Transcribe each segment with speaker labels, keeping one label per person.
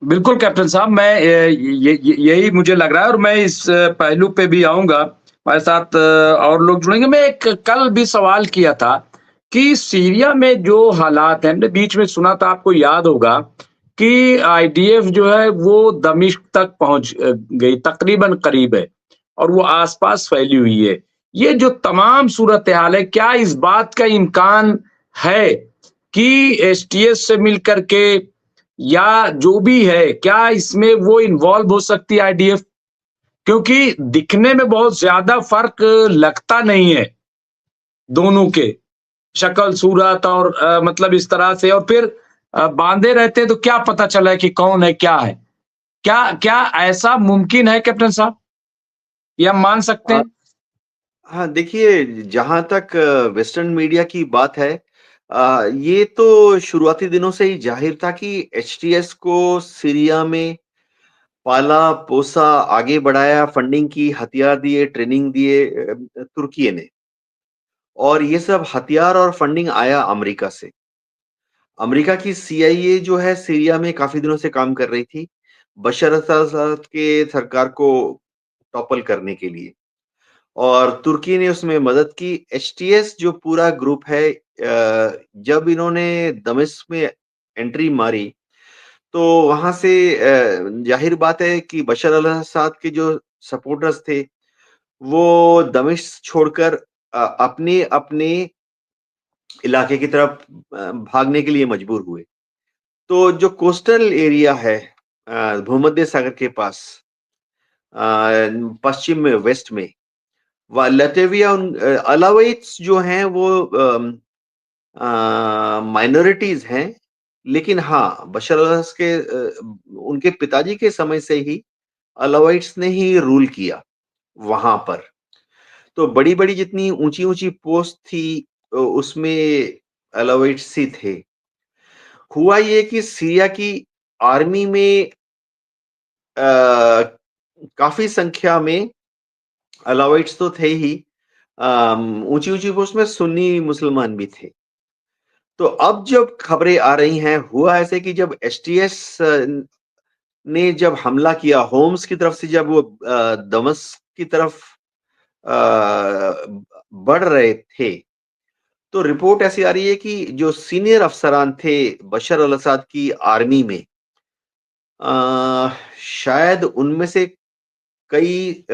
Speaker 1: बिल्कुल कैप्टन साहब, मैं यही मुझे लग रहा है और मैं इस पहलू पे भी आऊँगा। हमारे साथ और लोग जुड़ेंगे। मैं एक कल भी सवाल किया था कि सीरिया में जो हालात हैं, हमने बीच में सुना था, आपको याद होगा कि आईडीएफ जो है वो दमिश्क तक पहुँच गई, तकरीबन करीब है और वो आस-पास फैली हुई है। ये जो तमाम सूरत-ए-हाल है, क्या इस बात का इम्कान है कि एसटीएफ से मिल कर के या जो भी है, क्या इसमें वो इन्वॉल्व हो सकती है आईडीएफ? क्योंकि दिखने में बहुत ज़्यादा फ़र्क लगता नहीं है, दोनों के, शक्ल-सूरत और मतलब इस तरह से और फिर बाँधे रहते हैं तो क्या पता चला कि कौन है, क्या है? क्या क्या ऐसा मुमकिन है कैप्टन साहब? ये हम मान सकते
Speaker 2: अ,
Speaker 1: हैं?
Speaker 2: हाँ, देखिए जहाँ तक वेस्टर्न मीडिया की बात है ये तो शुरुआती दिनों से ही ज़ाहिर था कि एचटीएस को सीरिया में पाला-पोसा, आगे बढ़ाया, फंडिंग की, हथियार दिए, ट्रेनिंग दिए तुर्की ने और ये सब हथियार और फंडिंग आया अमेरिका से। अमेरिका की सीआईए जो है सीरिया में काफ़ी दिनों से काम कर रही थी, बशर अल-असाद के सरकार को टॉपल करने के लिए। और तुर्की ने उसमें मदद की। एचटीएस जो पूरा ग्रुप है जब इन्होंने दमिश्क में एंट्री मारी, तो वहाँ से ज़ाहिर बात है कि बशर अल-असाद के जो सपोर्टर्स थे, वो दमिश्क छोड़कर अपने-अपने इलाके की तरफ भागने के लिए मजबूर हुए। तो जो कोस्टल एरिया है भूमध्य सागर के पास अ, पश्चिम में, वेस्ट में लटविया अलावाइट्स जो हैं वो माइनॉरिटीज हैं लेकिन हाँ बशर अल-असद के उनके पिताजी के समय से ही अलावाइट्स ने ही रूल किया वहां पर। तो बड़ी बड़ी जितनी ऊंची ऊंची पोस्ट थी उसमें अलावाइट्स ही थे। हुआ ये कि सीरिया की आर्मी में अ, काफी संख्या में अलावाइट्स तो थे ही ऊंची ऊंची पोस्ट में सुन्नी मुसलमान भी थे। तो अब जब खबरें आ रही हैं, हुआ ऐसे कि जब एसटीएस ने जब हमला किया होम्स की तरफ से, जब वो दमश्क की तरफ बढ़ रहे थे, तो रिपोर्ट ऐसी आ रही है कि जो सीनियर अफसरान थे बशर अल-असाद की आर्मी में, शायद उनमें से कई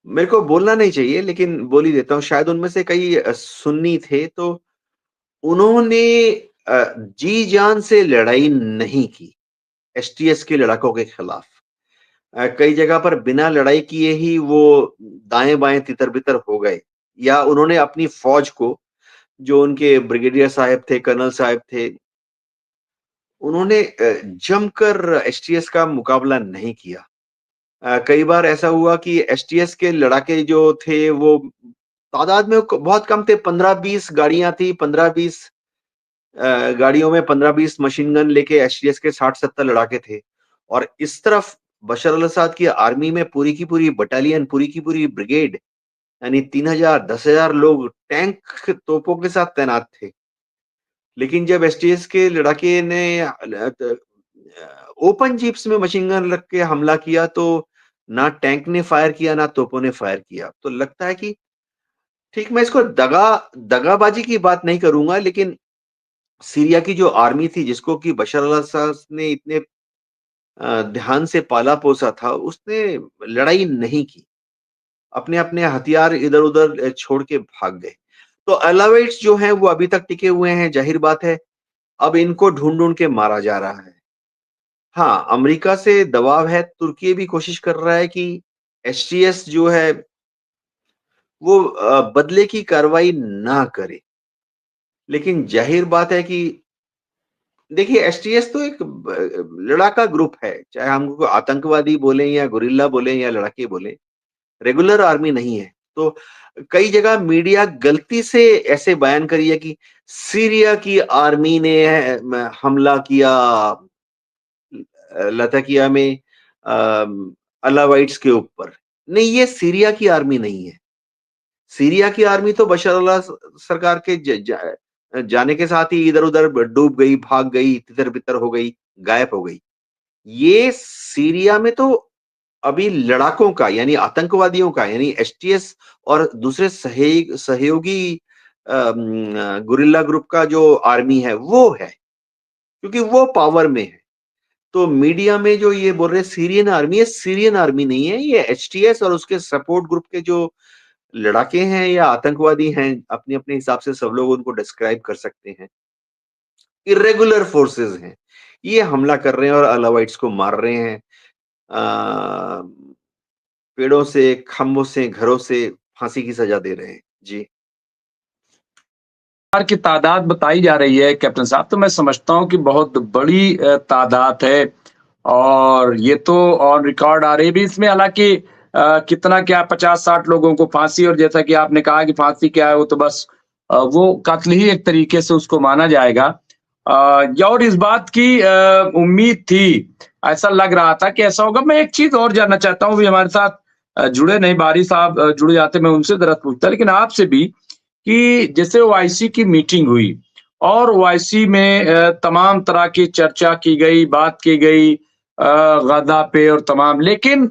Speaker 2: मेरे को बोलना नहीं चाहिए लेकिन बोल ही देता हूँ, शायद उनमें से कई सुन्नी थे, तो उन्होंने जी-जान से लड़ाई नहीं की, एसटीएस के लड़ाकों के खिलाफ। कई जगह पर बिना लड़ाई किए ही वो दाएँ-बाएँ तितर-बितर हो गए या उन्होंने अपनी फ़ौज को, जो उनके ब्रिगेडियर साहब थे, कर्नल साहब थे, उन्होंने जमकर एसटीएस का मुकाबला नहीं किया। कई बार ऐसा हुआ कि एसटीएस के लड़ाके जो थे वो तादाद में बहुत कम थे, 15-20 गाड़ियाँ थी, 15-20 गाड़ियों में 15-20 मशीन गन लेके एसटीएस के 60-70 लड़ाके थे और इस तरफ बशर अल-असाद की आर्मी में पूरी की पूरी बटालियन, पूरी की पूरी ब्रिगेड यानी 3000 10,000 लोग टैंक, तोपों के साथ तैनात थे। लेकिन जब एसटीएस के लड़ाके ने ओपन जीप्स में मशीन गन रख के हमला किया, तो ना टैंक ने फायर किया, ना तोपों ने फायर किया। तो लगता है कि ठीक, मैं इसको दगाबाजी की बात नहीं करूँगा, लेकिन सीरिया की जो आर्मी थी जिसको कि बशर अल-असाद ने इतने ध्यान से पाला-पोसा था, उसने लड़ाई नहीं की। अपने-अपने हथियार इधर-उधर छोड़ के भाग गए। तो अलावाइट्स जो हैं वो अभी तक टिके हुए हैं, ज़ाहिर बात है, अब इनको ढूँढ-ढूँढ के मारा जा रहा है। हाँ, अमेरिका से दबाव है, तुर्की भी कोशिश कर रहा है कि एसटीएस जो है वो बदले की कार्रवाई ना करे। लेकिन ज़ाहिर बात है कि देखिए एसटीएस तो एक लड़ाका ग्रुप है, चाहे हम उनको आतंकवादी बोलें या गुरिल्ला बोलें या लड़ाके बोलें, रेगुलर आर्मी नहीं है। तो कई जगह मीडिया गलती से ऐसे बयान करी है कि सीरिया की आर्मी ने हमला किया लताकिया में अलावाइट्स के ऊपर। नहीं, ये सीरिया की आर्मी नहीं है। सीरिया की आर्मी तो बशर अल्लाह सरकार के जाने के साथ ही इधर-उधर डूब गई, भाग गई, तितर-बितर हो गई, गायब हो गई। ये सीरिया में तो अभी लड़ाकों का यानी आतंकवादियों का यानी एसटीएस और दूसरे सहयोगी गुरिल्ला ग्रुप का जो आर्मी है वो है, क्योंकि वो पावर में है। तो मीडिया में जो ये बोल रहे सीरियन आर्मी है, सीरियन आर्मी नहीं है, ये एचटीएस और उसके सपोर्ट ग्रुप के जो लड़ाके हैं या आतंकवादी हैं, अपने अपने हिसाब से सब लोग उनको डिस्क्राइब कर सकते हैं। इर्रेगुलर फोर्सेस हैं, ये हमला कर रहे हैं और अलावाइट्स को मार रहे हैं। आ, पेड़ों से, खम्भों से, घरों से फांसी की सजा दे रहे हैं। जी।
Speaker 1: की तादाद बताई जा रही है कैप्टन साहब, तो मैं समझता हूँ कि बहुत बड़ी तादाद है और ये तो ऑन रिकॉर्ड आ रही है भी इसमें। हालांकि कितना क्या 50-60 लोगों को फांसी, और जैसा कि आपने कहा कि फांसी क्या है, वो तो बस वो कत्ल ही एक तरीके से उसको माना जाएगा। और इस बात की उम्मीद थी, ऐसा लग रहा था कि ऐसा होगा। मैं एक चीज और जानना चाहता हूँ, भी हमारे साथ जुड़े नहीं, बारी साहब जुड़ जाते मैं उनसे जरा पूछता, लेकिन आपसे भी कि जैसे ओआईसी की मीटिंग हुई और ओआईसी में तमाम तरह की चर्चा की गई, बात की गई गजा पे और तमाम, लेकिन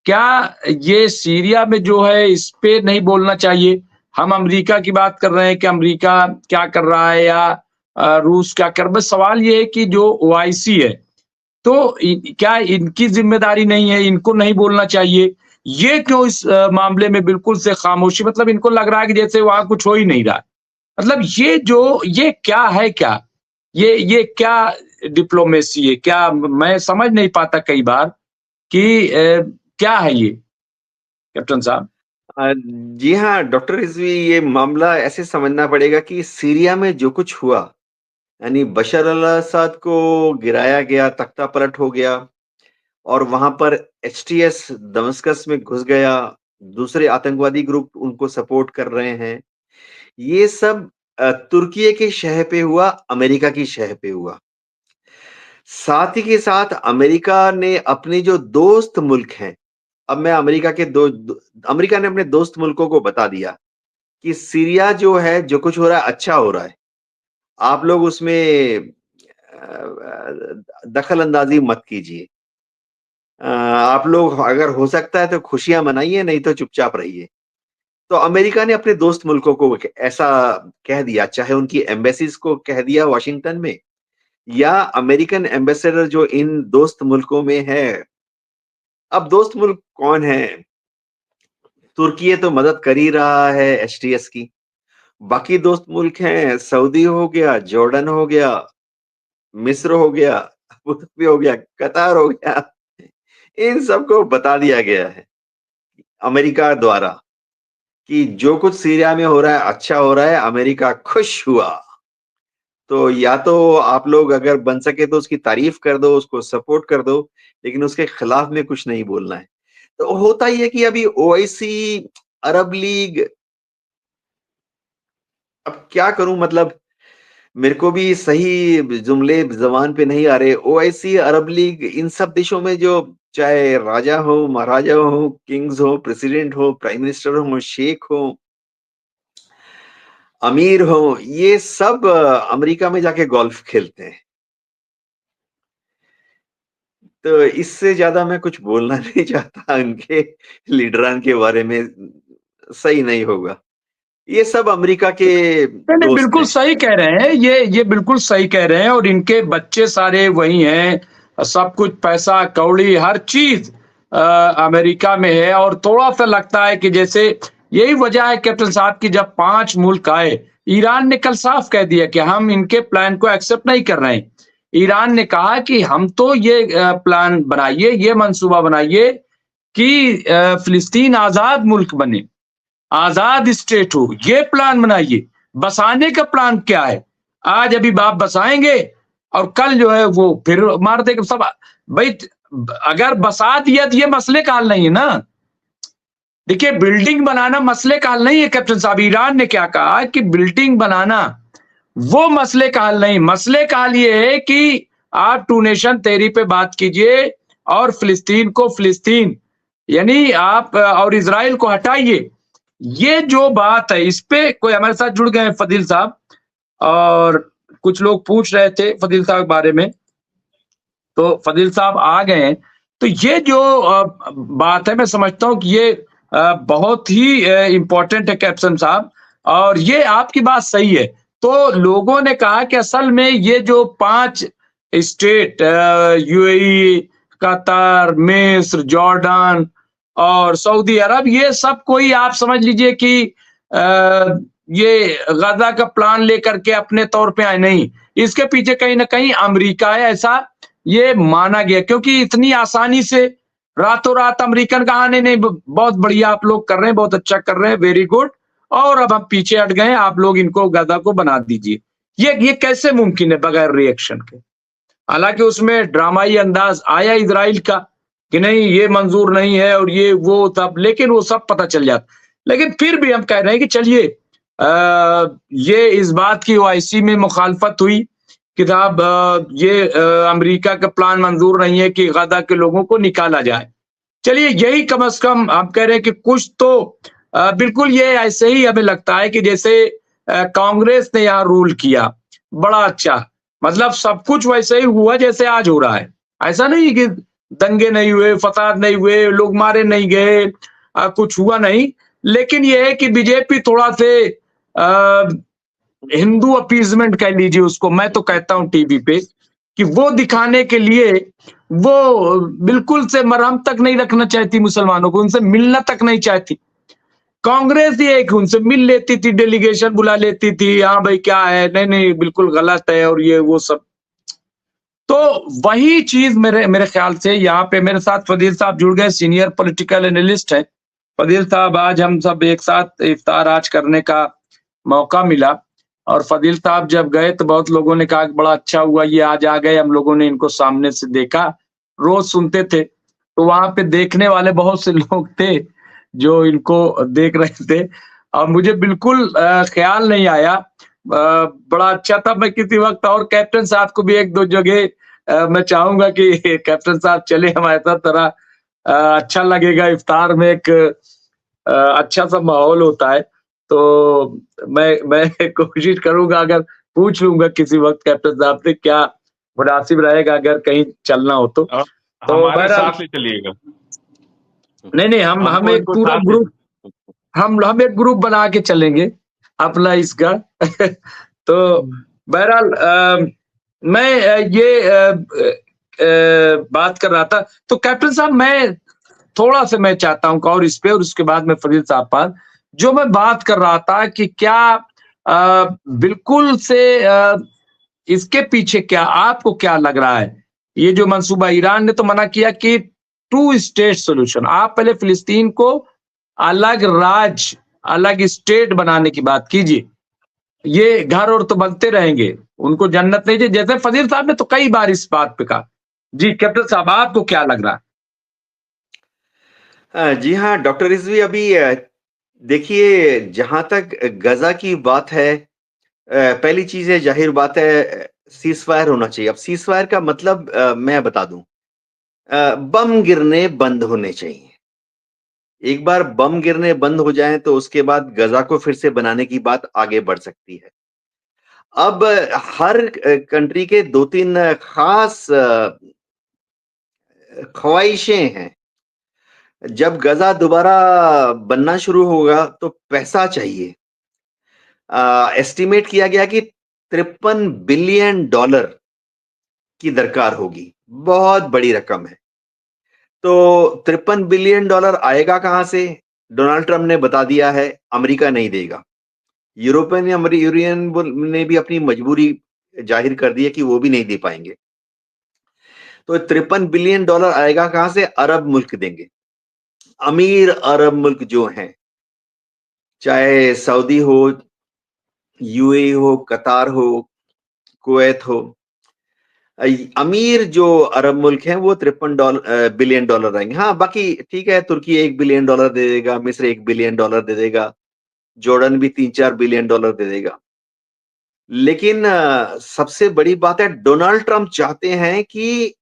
Speaker 1: क्या ये सीरिया में जो है इस पे नहीं बोलना चाहिए? हम अमेरिका की बात कर रहे हैं कि अमेरिका क्या कर रहा है या रूस क्या कर, बस सवाल ये है कि जो ओआईसी है तो क्या इनकी जिम्मेदारी नहीं है, इनको नहीं बोलना चाहिए? ये क्यों इस मामले में बिल्कुल से खामोशी, मतलब इनको लग रहा है कि जैसे वहां कुछ हो ही नहीं रहा। मतलब ये क्या है, क्या ये क्या डिप्लोमेसी है? क्या मैं समझ नहीं पाता कई बार कि क्या है ये कैप्टन साहब?
Speaker 2: जी हाँ, डॉक्टर रिजवी, ये मामला ऐसे समझना पड़ेगा कि सीरिया में जो कुछ हुआ, यानी बशर अल असद को गिराया गया, तख्ता पलट हो गया और वहां पर एचटीएस दमस्कस में घुस गया, दूसरे आतंकवादी ग्रुप उनको सपोर्ट कर रहे हैं। ये सब तुर्की के शह पे हुआ, अमेरिका की शह पे हुआ। साथ ही के साथ अमेरिका ने अपने जो दोस्त मुल्क हैं, अब मैं अमेरिका के अमेरिका ने अपने दोस्त मुल्कों को बता दिया कि सीरिया जो है, जो कुछ हो रहा है अच्छा हो रहा है। आप लोग उसमें दखल अंदाजी मत कीजिए। आप लोग अगर हो सकता है तो खुशियां मनाइए, नहीं तो चुपचाप रहिए। तो अमेरिका ने अपने दोस्त मुल्कों को ऐसा कह दिया, चाहे उनकी एम्बेसीज को कह दिया वॉशिंगटन में, या अमेरिकन एम्बेसडर जो इन दोस्त मुल्कों में है। अब दोस्त मुल्क कौन है? तुर्की तो मदद कर ही रहा है एचटीएस की। बाकी दोस्त मुल्क हैं, सऊदी हो गया, जॉर्डन हो गया, मिस्र हो गया, अबू धाबी हो गया, कतार हो गया। इन सबको बता दिया गया है अमेरिका द्वारा कि जो कुछ सीरिया में हो रहा है अच्छा हो रहा है, अमेरिका खुश हुआ। तो या तो आप लोग अगर बन सके तो उसकी तारीफ कर दो, उसको सपोर्ट कर दो, लेकिन उसके खिलाफ में कुछ नहीं बोलना है। तो होता ही है कि अभी ओआईसी, अरब लीग, अब क्या करूं, मतलब मेरे को भी सही जुमले ज़बान पे नहीं आ रहे। ओआईसी, अरब लीग, इन सब देशों में जो चाहे राजा हो, महाराजा हो, किंग्स हो, प्रेसिडेंट हो, प्राइम मिनिस्टर हो, शेख हो, अमीर हो, ये सब अमेरिका में जाके गोल्फ खेलते हैं। तो इससे ज्यादा मैं कुछ बोलना नहीं चाहता उनके लीडरान के बारे में, सही नहीं होगा। ये सब अमेरिका के
Speaker 1: नहीं, नहीं,
Speaker 2: दोस्त
Speaker 1: बिल्कुल
Speaker 2: हैं।
Speaker 1: सही कह रहे हैं। ये बिल्कुल सही कह रहे हैं, और इनके बच्चे सारे वही हैं। सब कुछ पैसा कौड़ी हर चीज अमेरिका में है, और थोड़ा सा लगता है कि जैसे यही वजह है कैप्टन साहब की, जब 5 मुल्क आए, ईरान ने कल साफ कह दिया कि हम इनके प्लान को एक्सेप्ट नहीं कर रहे हैं। ईरान ने कहा कि हम तो ये प्लान बनाइए, ये मंसूबा बनाइए कि फिलिस्तीन आजाद मुल्क बने, आजाद स्टेट हो, ये प्लान बनाइए। बसाने का प्लान क्या है? आज अभी बाप बसाएंगे और कल जो है वो फिर मार देगा सब। भाई अगर बसा दिया तो ये मसले का हल नहीं है ना। देखिए, बिल्डिंग बनाना मसले का हल नहीं है कैप्टन साहब। ईरान ने क्या कहा कि बिल्डिंग बनाना वो मसले का हल नहीं। मसले का हल ये है कि आप टू नेशन थ्योरी पे बात कीजिए और फिलिस्तीन को फिलिस्तीन, यानी आप और इजराइल को हटाइए। ये जो बात है, इस पे कोई हमारे साथ जुड़ गए हैं फदील साहब, और कुछ लोग पूछ रहे थे फदील साहब के बारे में। तो फजील साहब आ गए हैं। तो ये जो बात है, मैं समझता हूँ कि ये बहुत ही इम्पोर्टेंट है कैप्टन साहब, और ये आपकी बात सही है। तो लोगों ने कहा कि असल में ये जो 5 स्टेट यूएई, कतर, मिस्र, जॉर्डन और सऊदी अरब, ये सब कोई आप समझ लीजिए कि ये गजा का प्लान लेकर के अपने तौर पे आए नहीं। इसके पीछे कहीं ना कहीं अमेरिका है, ऐसा ये माना गया, क्योंकि इतनी आसानी से रातों रात अमेरिकन कहा नहीं नहीं बहुत बढ़िया आप लोग कर रहे हैं, बहुत अच्छा कर रहे हैं, वेरी गुड, और अब हम पीछे हट गए, आप लोग इनको गजा को बना दीजिए। ये कैसे मुमकिन है बगैर रिएक्शन के? हालांकि उसमें ड्रामाई अंदाज आया इजराइल का कि नहीं ये मंजूर नहीं है और ये वो तब, लेकिन वो सब पता चल जाता। लेकिन फिर भी हम कह रहे हैं कि चलिए, ये इस बात की ओआईसी में मुखालफत हुई कि साहब ये अमेरिका का प्लान मंजूर नहीं है कि गजा के लोगों को निकाला जाए। चलिए यही कम से कम हम कह रहे हैं कि कुछ तो बिल्कुल ये ऐसे ही हमें लगता है कि जैसे कांग्रेस ने यहाँ रूल किया, बड़ा अच्छा, मतलब सब कुछ वैसे ही हुआ जैसे आज हो रहा है। ऐसा नहीं कि दंगे नहीं हुए, फसाद नहीं हुए, लोग मारे नहीं गए, कुछ हुआ नहीं। लेकिन ये है कि बीजेपी थोड़ा से हिंदू अपीजमेंट कह लीजिए उसको, मैं तो कहता हूं टीवी पे, कि वो दिखाने के लिए वो बिल्कुल से मरहम तक नहीं रखना चाहती मुसलमानों को, उनसे मिलना तक नहीं चाहती। कांग्रेस ये एक उनसे मिल लेती थी, डेलीगेशन बुला लेती थी, हाँ भाई क्या है, नहीं नहीं बिल्कुल गलत है, और ये वो सब। तो वही चीज मेरे मेरे ख्याल से यहाँ पे मेरे साथ फजील साहब जुड़ गए, सीनियर पॉलिटिकल एनालिस्ट है फजील साहब। आज हम सब एक साथ इफ्तार आज करने का मौका मिला, और फजील साहब जब गए तो बहुत लोगों ने कहा कि बड़ा अच्छा हुआ ये आज आ गए, हम लोगों ने इनको सामने से देखा, रोज सुनते थे, तो वहां पे देखने वाले बहुत से लोग थे जो इनको देख रहे थे, और मुझे बिल्कुल ख्याल नहीं आया। बड़ा अच्छा था, मैं किसी वक्त और कैप्टन साहब को भी एक दो जगह मैं चाहूंगा कि कैप्टन साहब चले हमारे साथ, तरह अच्छा लगेगा, इफ्तार में एक अच्छा सा माहौल होता है। तो मैं कोशिश करूंगा, अगर पूछ लूंगा किसी वक्त कैप्टन साहब से क्या मुनासिब रहेगा अगर कहीं चलना हो तो। तो
Speaker 3: हमारे
Speaker 1: बहरहाल
Speaker 3: साथ ही चलिएगा,
Speaker 1: नहीं नहीं, हम
Speaker 3: हमको
Speaker 1: एक
Speaker 3: इनको
Speaker 1: पूरा
Speaker 3: साथ
Speaker 1: ग्रुप, हम एक ग्रुप बना के चलेंगे अपना इसका। तो बहरहाल मैं बात कर रहा था, तो कैप्टन साहब मैं थोड़ा सा मैं चाहता हूं और इस पे, और उसके बाद में फरीद साहब पर, जो मैं बात कर रहा था कि क्या बिल्कुल से इसके पीछे क्या आपको क्या लग रहा है? ये जो मंसूबा, ईरान ने तो मना किया कि 2 स्टेट सॉल्यूशन, आप पहले फिलिस्तीन को अलग राज्य, अलग स्टेट बनाने की बात कीजिए, ये घर और तो बनते रहेंगे, उनको जन्नत नहीं चाहिए, जैसे फजील साहब ने तो कई बार इस बात पे कहा। जी कैप्टन साहब, आपको क्या लग रहा है?
Speaker 2: जी हाँ, डॉक्टर रिजवी, अभी देखिए, जहां तक गजा की बात है, पहली चीज है, जाहिर बात है, सीज फायर होना चाहिए। अब सीज फायर का मतलब मैं बता दूं, बम गिरने बंद होने चाहिए। एक बार बम गिरने बंद हो जाएं तो उसके बाद गजा को फिर से बनाने की बात आगे बढ़ सकती है। अब हर कंट्री के 2-3 खास ख्वाहिशें हैं। जब गजा दोबारा बनना शुरू होगा तो पैसा चाहिए। एस्टिमेट किया गया कि $53 बिलियन की दरकार होगी। बहुत बड़ी रकम है। तो $53 बिलियन आएगा कहां से? डोनाल्ड ट्रंप ने बता दिया है, अमेरिका नहीं देगा। यूरोपियन यूनियन ने भी अपनी मजबूरी जाहिर कर दी है कि वो भी नहीं दे पाएंगे। तो $53 बिलियन आएगा कहां से? अरब मुल्क देंगे। अमीर अरब मुल्क जो हैं, चाहे सऊदी हो, यूएई हो, कतार हो, कुवैत हो, अमीर जो अरब मुल्क हैं वो $53 बिलियन रहेंगे। हाँ, बाकी ठीक है, तुर्की $1 बिलियन दे देगा, मिस्र $1 बिलियन दे देगा, जॉर्डन भी $3-4 बिलियन दे देगा। लेकिन सबसे बड़ी बात है, डोनाल्ड ट्रंप चाहते हैं कि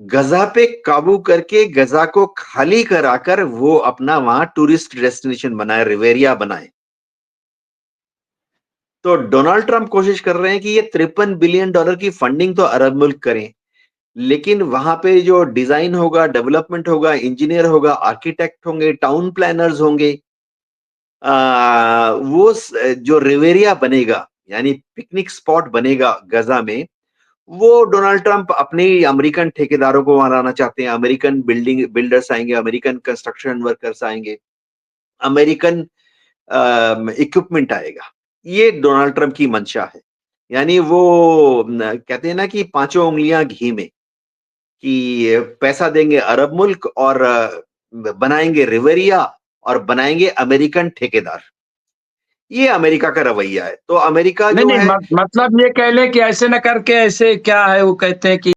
Speaker 2: गजा पे काबू करके गजा को खाली कराकर वो अपना वहां टूरिस्ट डेस्टिनेशन बनाए, रिवेरिया बनाए। तो डोनाल्ड ट्रंप कोशिश कर रहे हैं कि ये $53 बिलियन की फंडिंग तो अरब मुल्क करें, लेकिन वहां पे जो डिजाइन होगा, डेवलपमेंट होगा, इंजीनियर होगा, आर्किटेक्ट होंगे, टाउन प्लानर्स होंगे, जो रिवेरिया बनेगा, यानी पिकनिक स्पॉट बनेगा गजा में, वो डोनाल्ड ट्रंप अपने ही अमेरिकन ठेकेदारों को वहां लाना चाहते हैं। अमेरिकन बिल्डर्स आएंगे, अमेरिकन कंस्ट्रक्शन वर्कर्स आएंगे, अमेरिकन इक्विपमेंट आएगा। ये डोनाल्ड ट्रंप की मंशा है। यानी वो कहते हैं ना कि पांचों उंगलियां घी में, कि पैसा देंगे अरब मुल्क और बनाएंगे रिवेरिया और बनाएंगे अमेरिकन ठेकेदार। ये अमेरिका का रवैया है। तो अमेरिका
Speaker 1: नहीं
Speaker 2: जो
Speaker 1: नहीं
Speaker 2: है,
Speaker 1: मतलब ये कह ले कि ऐसे न करके ऐसे क्या है, वो कहते हैं कि